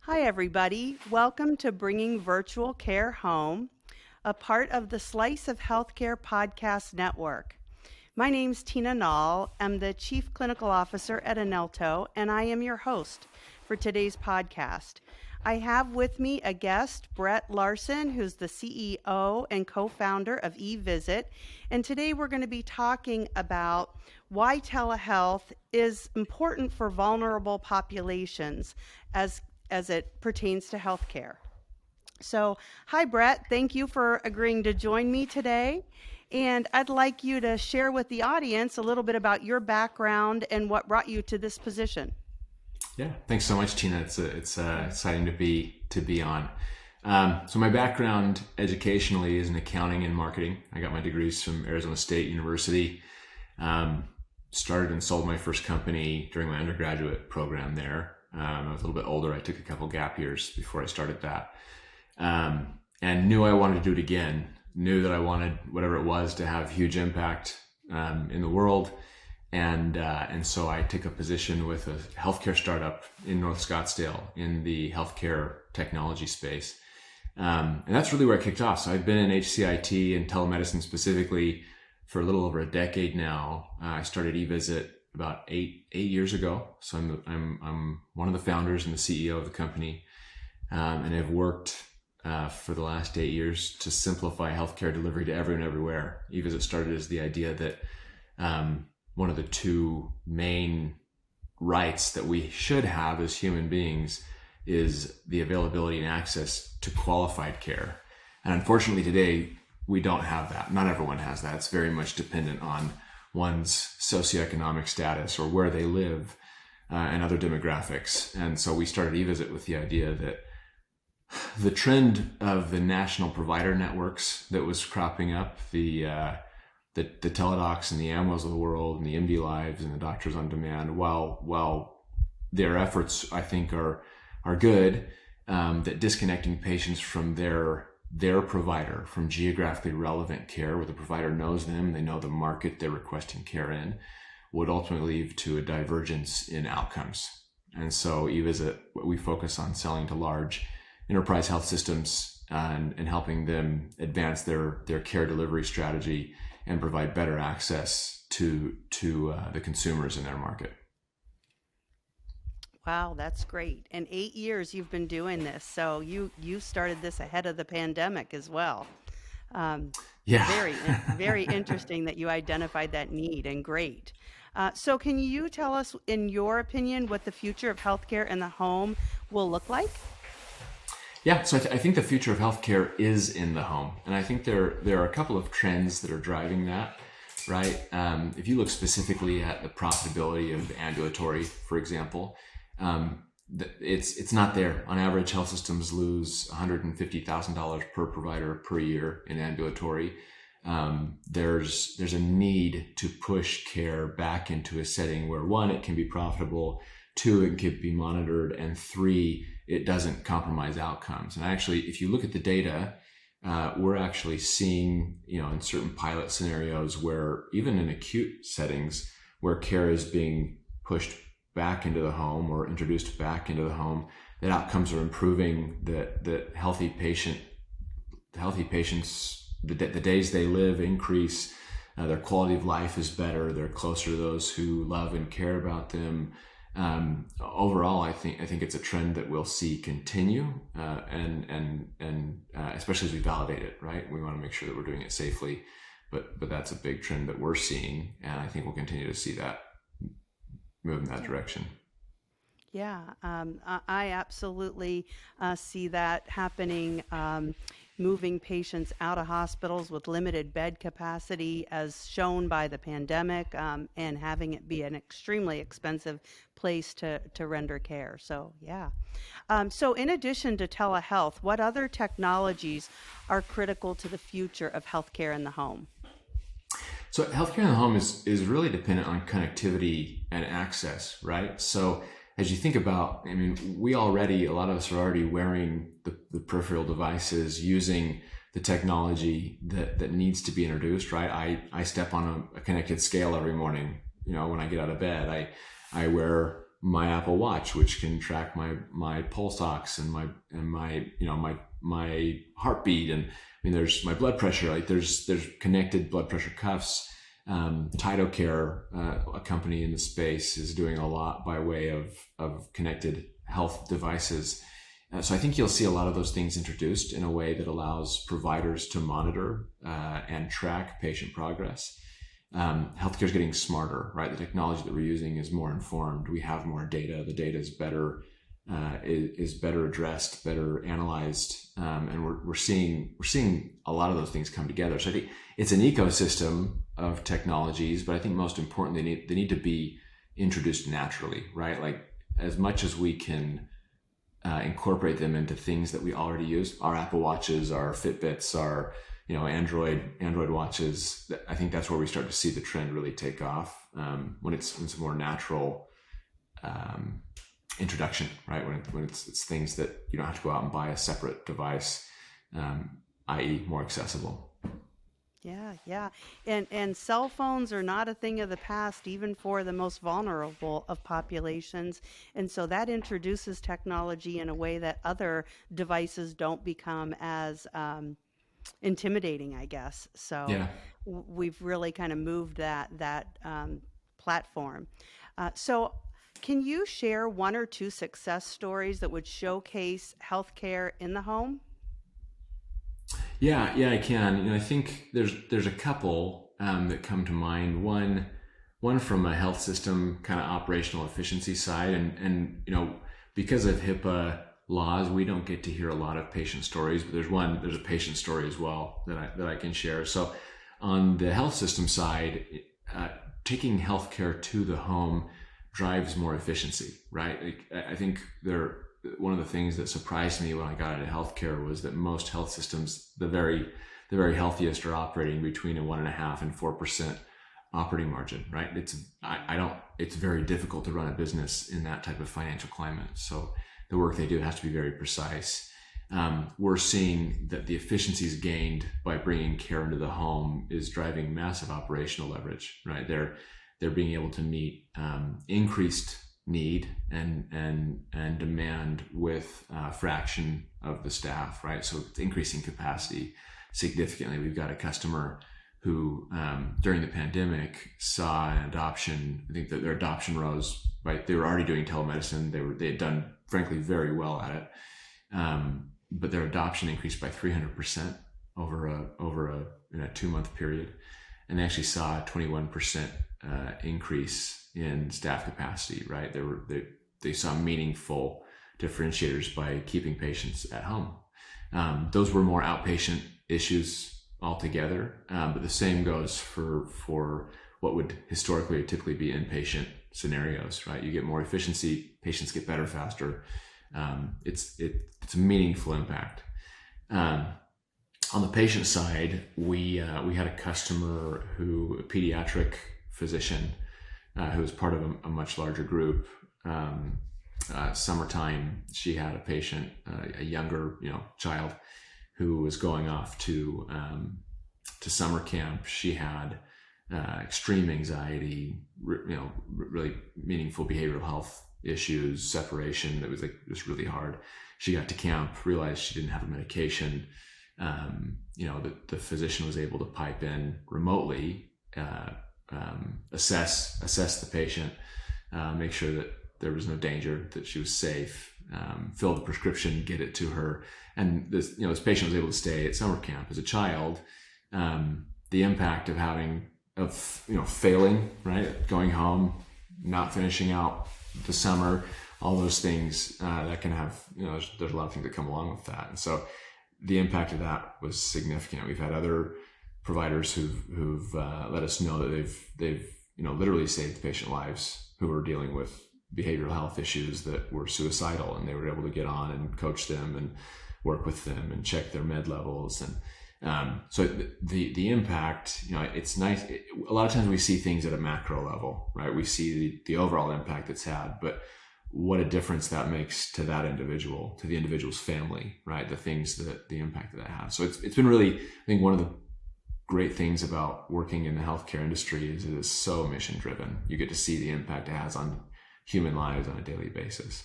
Hi, everybody. Welcome to Bringing Virtual Care Home, a part of the Slice of Healthcare podcast network. My name's Tina Null. I'm the Chief Clinical Officer at Anelto, and I am your host for today's podcast. I have with me a guest, Bret Larsen, who's the CEO and co-founder of eVisit. And today we're going to be talking about why telehealth is important for vulnerable populations as it pertains to healthcare. So, hi, Bret. Thank you for agreeing to join me today. And I'd like you to share with the audience a little bit about your background and what brought you to this position. Yeah, thanks so much, Tina. It's exciting to be on. So my background educationally is in accounting and marketing. I got my degrees from Arizona State University. Started and sold my first company during my undergraduate program there. I was a little bit older. I took a couple gap years before I started that, and knew I wanted to do it again. Knew that I wanted whatever it was to have huge impact in the world. And so I took a position with a healthcare startup in North Scottsdale in the healthcare technology space. And that's really where I kicked off. So I've been in HCIT and telemedicine specifically for a little over a decade now. I started eVisit about eight years ago. So I'm one of the founders and the CEO of the company. And I've worked for the last 8 years to simplify healthcare delivery to everyone everywhere. eVisit started as the idea that one of the two main rights that we should have as human beings is the availability and access to qualified care. And unfortunately today, we don't have that. Not everyone has that. It's very much dependent on one's socioeconomic status or where they live and other demographics. And so we started eVisit with the idea that the trend of the national provider networks that was cropping up, the Teledocs and the Amwells of the world and the MD Lives and the Doctors on Demand, while their efforts I think are good, that disconnecting patients from their provider, from geographically relevant care where the provider knows them, they know the market they're requesting care in, would ultimately lead to a divergence in outcomes. And so eVisit, we focus on selling to large enterprise health systems and helping them advance their care delivery strategy and provide better access to the consumers in their market. Wow, that's great. And 8 years you've been doing this. So you started this ahead of the pandemic as well. Yeah. Very interesting that you identified that need, and great. So can you tell us, in your opinion, what the future of healthcare in the home will look like? Yeah, so I think the future of healthcare is in the home, and I think there are a couple of trends that are driving that, right? If you look specifically at the profitability of ambulatory, for example, it's not there. On average, health systems lose $150,000 per provider per year in ambulatory. There's a need to push care back into a setting where, one, it can be profitable, two, it can be monitored, and three, it doesn't compromise outcomes. And actually, if you look at the data, we're actually seeing, in certain pilot scenarios where even in acute settings where care is being pushed back into the home or introduced back into the home, that outcomes are improving, that healthy patients, the days they live increase, their quality of life is better, they're closer to those who love and care about them. Overall, I think it's a trend that we'll see continue, and especially as we validate it, right? We want to make sure that we're doing it safely, but that's a big trend that we're seeing, and I think we'll continue to see that move in that direction. Yeah, I absolutely see that happening, moving patients out of hospitals with limited bed capacity as shown by the pandemic, and having it be an extremely expensive place to render care. So, yeah. So in addition to telehealth, what other technologies are critical to the future of healthcare in the home? So healthcare in the home is really dependent on connectivity and access, right? So as you think about, a lot of us are already wearing the peripheral devices, using the technology that needs to be introduced, right? I step on a connected scale every morning, when I get out of bed. I wear my Apple Watch, which can track my pulse ox and my heartbeat, and there's my blood pressure. Like there's connected blood pressure cuffs. TytoCare, a company in the space, is doing a lot by way of connected health devices. So I think you'll see a lot of those things introduced in a way that allows providers to monitor and track patient progress. Healthcare is getting smarter, right? The technology that we're using is more informed. We have more data. The data is better addressed, better analyzed, and we're seeing a lot of those things come together. So I think it's an ecosystem of technologies, but I think most importantly, they need to be introduced naturally, right? Like as much as we can incorporate them into things that we already use, our Apple Watches, our Fitbits, our Android watches. I think that's where we start to see the trend really take off, when it's a more natural introduction, right? When it's things that you don't have to go out and buy a separate device, i.e. more accessible. Yeah. And cell phones are not a thing of the past, even for the most vulnerable of populations. And so that introduces technology in a way that other devices don't become as intimidating, I guess. So Yeah. we've really kind of moved that platform. So can you share one or two success stories that would showcase healthcare in the home? Yeah, I can. I think there's a couple that come to mind. One from a health system kind of operational efficiency side, and because of HIPAA laws, we don't get to hear a lot of patient stories. But there's a patient story as well that I can share. So on the health system side, taking healthcare to the home drives more efficiency, right? Like, I think one of the things that surprised me when I got into healthcare was that most health systems, the very healthiest, are operating between a 1.5% and 4% operating margin, right? It's very difficult to run a business in that type of financial climate. So the work they do has to be very precise. We're seeing that the efficiencies gained by bringing care into the home is driving massive operational leverage, right? They're being able to meet increased need and demand with a fraction of the staff, right? So it's increasing capacity significantly. We've got a customer who during the pandemic saw an adoption. I think that their adoption rose, right? They were already doing telemedicine. They had done, frankly, very well at it, but their adoption increased by 300% over in a 2-month period, and they actually saw a 21% increase in staff capacity, right? They saw meaningful differentiators by keeping patients at home. Those were more outpatient issues altogether, but the same goes for what would historically or typically be inpatient scenarios, right? You get more efficiency, patients get better faster. It's a meaningful impact. On the patient side, we had a customer a pediatric physician who was part of a much larger group. Summertime, she had a patient, a younger child, who was going off to summer camp. She had extreme anxiety, really meaningful behavioral health issues, separation that was just really hard. She got to camp, realized she didn't have a medication. The physician was able to pipe in remotely, assess the patient, make sure that there was no danger, that she was safe, fill the prescription, get it to her. And this patient was able to stay at summer camp as a child. The impact of failing, right? Going home, not finishing out the summer, all those things that can have, there's a lot of things that come along with that. And so the impact of that was significant. We've had other providers who've let us know that they've literally saved patient lives who were dealing with behavioral health issues that were suicidal, and they were able to get on and coach them and work with them and check their med levels. And so the impact, it's nice. A lot of times we see things at a macro level, right? We see the overall impact it's had, but what a difference that makes to that individual, to the individual's family, right? The impact that has. So it's been really, I think, one of the great things about working in the healthcare industry is it is so mission driven. You get to see the impact it has on human lives on a daily basis.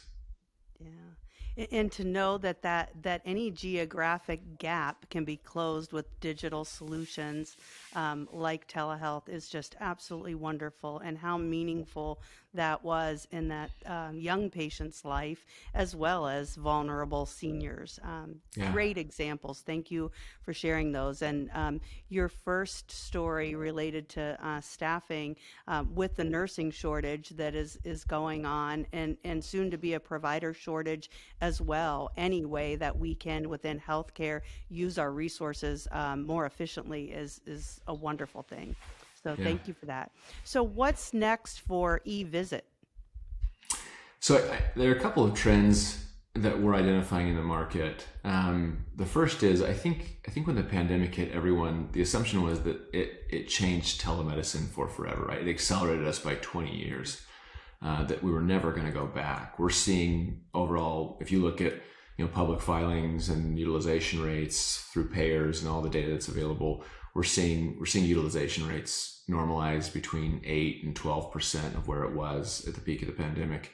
Yeah. And to know that any geographic gap can be closed with digital solutions like telehealth is just absolutely wonderful, and how meaningful that was in that young patient's life as well as vulnerable seniors. Yeah. Great examples. Thank you for sharing those. And your first story related to staffing with the nursing shortage that is going on, and soon to be a provider shortage as well. Any way that we can within healthcare use our resources more efficiently is a wonderful thing. So Yeah. thank you for that. So what's next for eVisit? So there are a couple of trends that we're identifying in the market. The first is I think when the pandemic hit everyone, the assumption was that it changed telemedicine for forever, right? It accelerated us by 20 years, that we were never going to go back. We're seeing overall, if you look at public filings and utilization rates through payers and all the data that's available, we're seeing utilization rates normalize between 8 and 12% of where it was at the peak of the pandemic.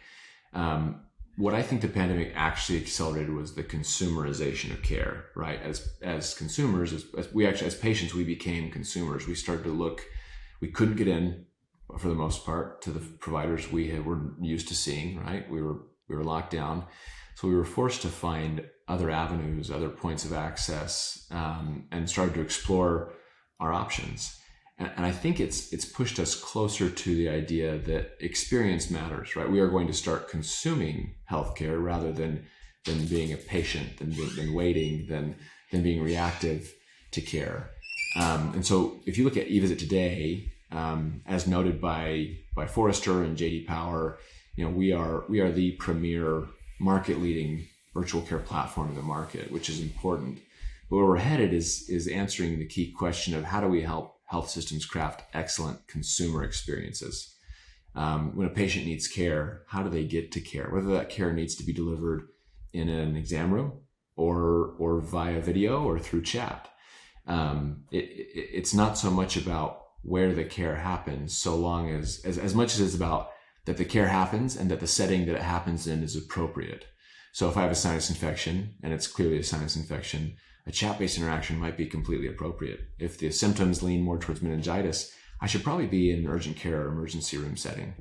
What I think the pandemic actually accelerated was the consumerization of care, right? As consumers, as patients, we became consumers. We started to look, we couldn't get in for the most part to the providers were used to seeing, right? We were locked down. So we were forced to find other avenues, other points of access, and started to explore our options. And I think it's pushed us closer to the idea that experience matters, right? We are going to start consuming healthcare rather than being a patient, than waiting, than being reactive to care. And so if you look at eVisit today, as noted by Forrester and JD Power, we are the premier market leading virtual care platform in the market, which is important. But where we're headed is answering the key question of how do we help health systems craft excellent consumer experiences. When a patient needs care, how do they get to care? Whether that care needs to be delivered in an exam room or via video or through chat. It's not so much about where the care happens, so long as much as it's about that the care happens and that the setting that it happens in is appropriate. So if I have a sinus infection and it's clearly a sinus infection, a chat-based interaction might be completely appropriate. If the symptoms lean more towards meningitis, I should probably be in an urgent care or emergency room setting,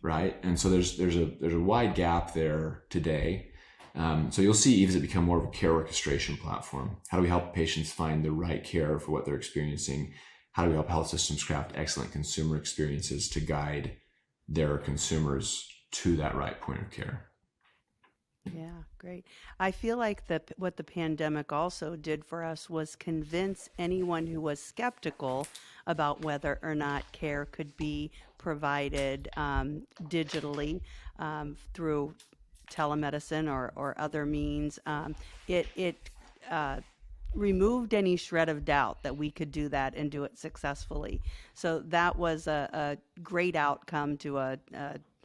right? And so there's a wide gap there today. So you'll see eVisit become more of a care orchestration platform. How do we help patients find the right care for what they're experiencing? How do we help health systems craft excellent consumer experiences to guide their consumers to that right point of care? Yeah, great. I feel like what the pandemic also did for us was convince anyone who was skeptical about whether or not care could be provided digitally through telemedicine or other means. It removed any shred of doubt that we could do that and do it successfully. So that was a great outcome to a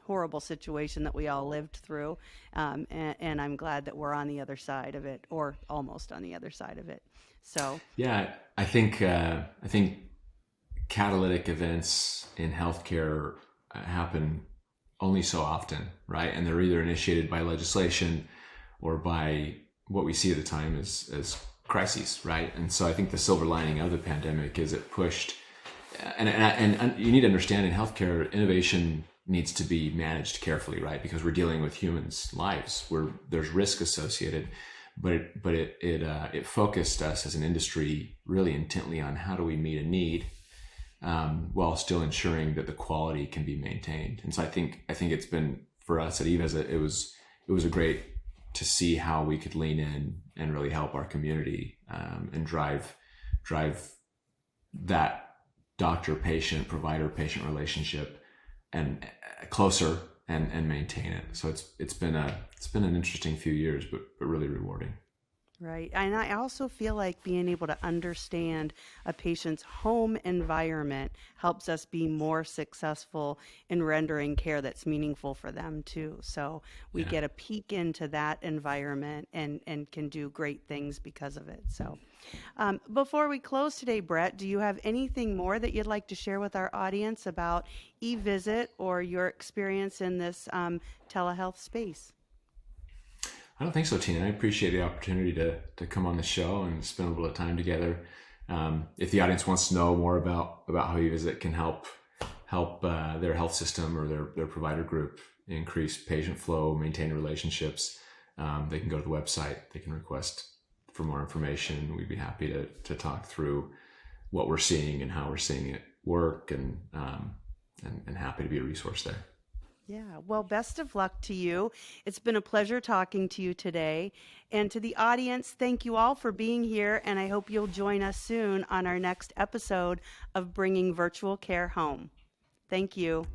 horrible situation that we all lived through. And I'm glad that we're on the other side of it, or almost on the other side of it. So yeah, I think catalytic events in healthcare happen only so often, right? And they're either initiated by legislation or by what we see at the time as crises, right? And so I think the silver lining of the pandemic is it pushed, and you need to understand in healthcare, innovation needs to be managed carefully, right? Because we're dealing with humans' lives where there's risk associated, but it focused us as an industry really intently on how do we meet a need while still ensuring that the quality can be maintained. And so I think it's been, for us at eVisit, it was a great to see how we could lean in and really help our community and drive that doctor-patient, provider-patient relationship and closer and maintain it. So it's been an interesting few years, but really rewarding. Right. And I also feel like being able to understand a patient's home environment helps us be more successful in rendering care that's meaningful for them too. So we Yeah. get a peek into that environment and can do great things because of it. So before we close today, Bret, do you have anything more that you'd like to share with our audience about eVisit or your experience in this telehealth space? I don't think so, Tina. I appreciate the opportunity to come on the show and spend a little bit of time together. If the audience wants to know more about how eVisit can help their health system or their provider group increase patient flow, maintain relationships, they can go to the website. They can request for more information. We'd be happy to talk through what we're seeing and how we're seeing it work, and happy to be a resource there. Yeah, well, best of luck to you. It's been a pleasure talking to you today. And to the audience, thank you all for being here. And I hope you'll join us soon on our next episode of Bringing Virtual Care Home. Thank you.